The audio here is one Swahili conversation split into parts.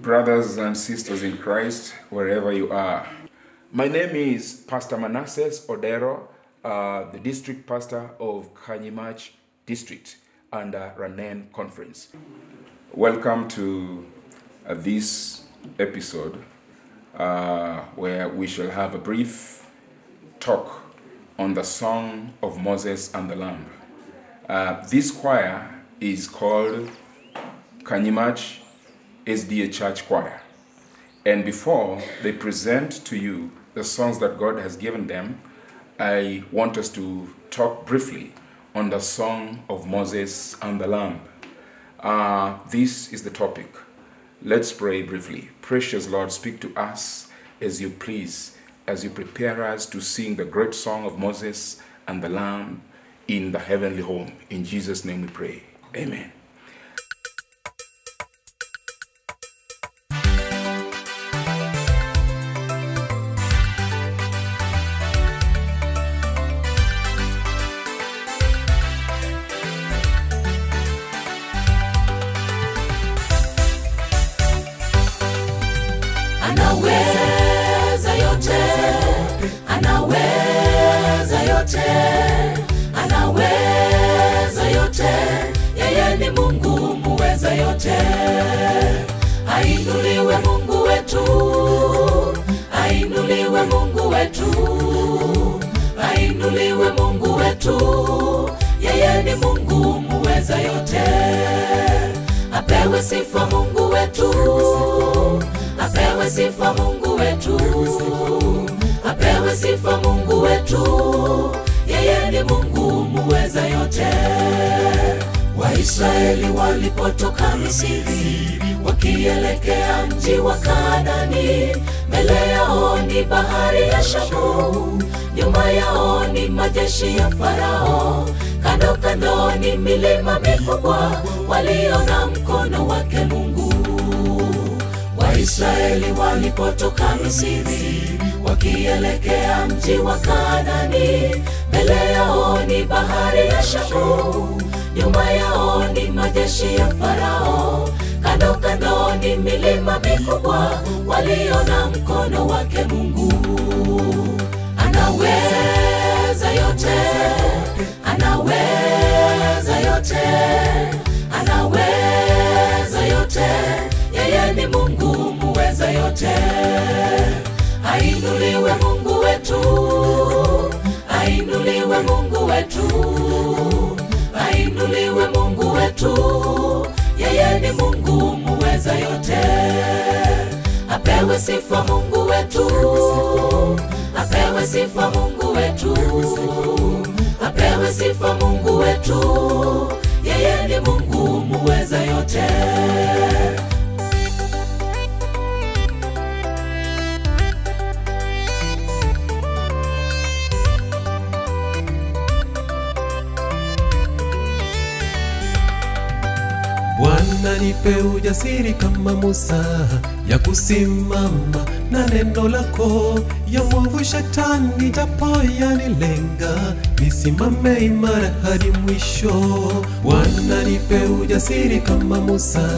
brothers and sisters in Christ, wherever you are. My name is Pastor Manasses Odero, the district pastor of Kanyimach District under Ranen Conference. Welcome to this episode where we shall have a brief talk on the Song of Moses and the Lamb. This choir is called Kanyimach SDA Church Choir. And before they present to you the songs that God has given them, I want us to talk briefly on the Song of Moses and the Lamb. This is the topic. Let's pray briefly. Precious Lord, speak to us as you please, as you prepare us to sing the great song of Moses and the Lamb in the heavenly home. In Jesus' name we pray. Amen. Anaweza yote, yeye ni Mungu muweza yote. Ainuliwe Mungu wetu, ainuliwe Mungu wetu, ainuliwe Mungu wetu, yeye ni Mungu muweza yote. Apewe sifa Mungu wetu, apewe sifa Mungu wetu, apewe sifa Mungu wetu, yeye ni Mungu muweza yote. Waisraeli walipotoka Misri wakielekea mji wa Kanaani, mbele yao ni bahari ya Shamu, nyuma yao ni majeshi ya Farao, kando kando ni milima mikubwa, waliona mkono wake Mungu. Waisraeli walipotoka Misri wakielekea mji wa Kanaani, mbele yao ni bahari ya Shamu, nyuma yao ni majeshi ya Farao, kando kando ni milima mikubwa, waliona mkono wake Mungu. Anaweza yote, anaweza yote, anaweza yote, yeye ni Mungu muweza yote. Ainuliwe Mungu wetu, ainuliwe Mungu wetu, ainuliwe Mungu wetu, yeye ni Mungu muweza yote. Apewe sifa Mungu wetu, apewe sifa Mungu wetu, apewe sifa Mungu wetu, yeye ni Mungu muweza yote. Bwana nipe ujasiri kama Musa, ya kusimama na neno lako, ya mwovu shetani japo yanilenga, nisimame imara hadi mwisho. Bwana nipe ujasiri kama Musa,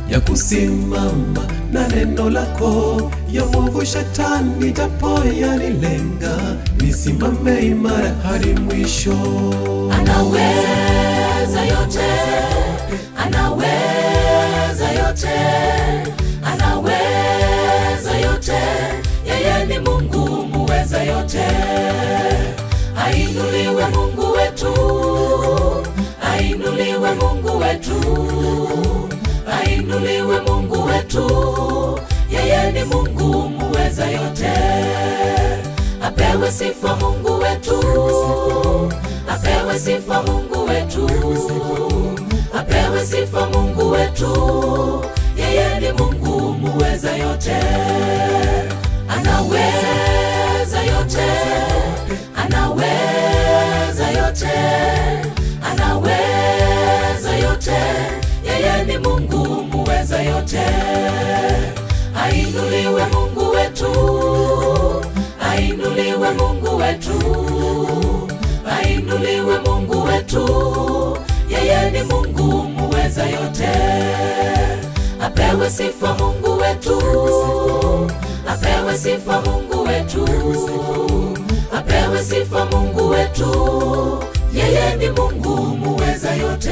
ya kusimama na neno lako, ya mwovu shetani japo yanilenga, nisimame imara hadi mwisho. Anaweza yote, anaweza yote, anaweza yote, yeye ni Mungu muweza yote. Ainuliwe Mungu wetu, ainuliwe Mungu wetu, ainuliwe Mungu wetu, yeye ni Mungu muweza yote. Apewe sifa Mungu wetu, apewe sifa Mungu wetu, apewe sifa Mungu wetu, yeye ni Mungu muweza yote. Anaweza yote, anaweza yote, anaweza yote, yeye ni Mungu muweza yote. Ainuliwe Mungu wetu, ainuliwe Mungu wetu, ainuliwe Mungu wetu, yeye ni Mungu muweza yote. Apewe sifa Mungu wetu, apewe sifa Mungu wetu, apewe sifa Mungu wetu, yeye ni Mungu muweza yote.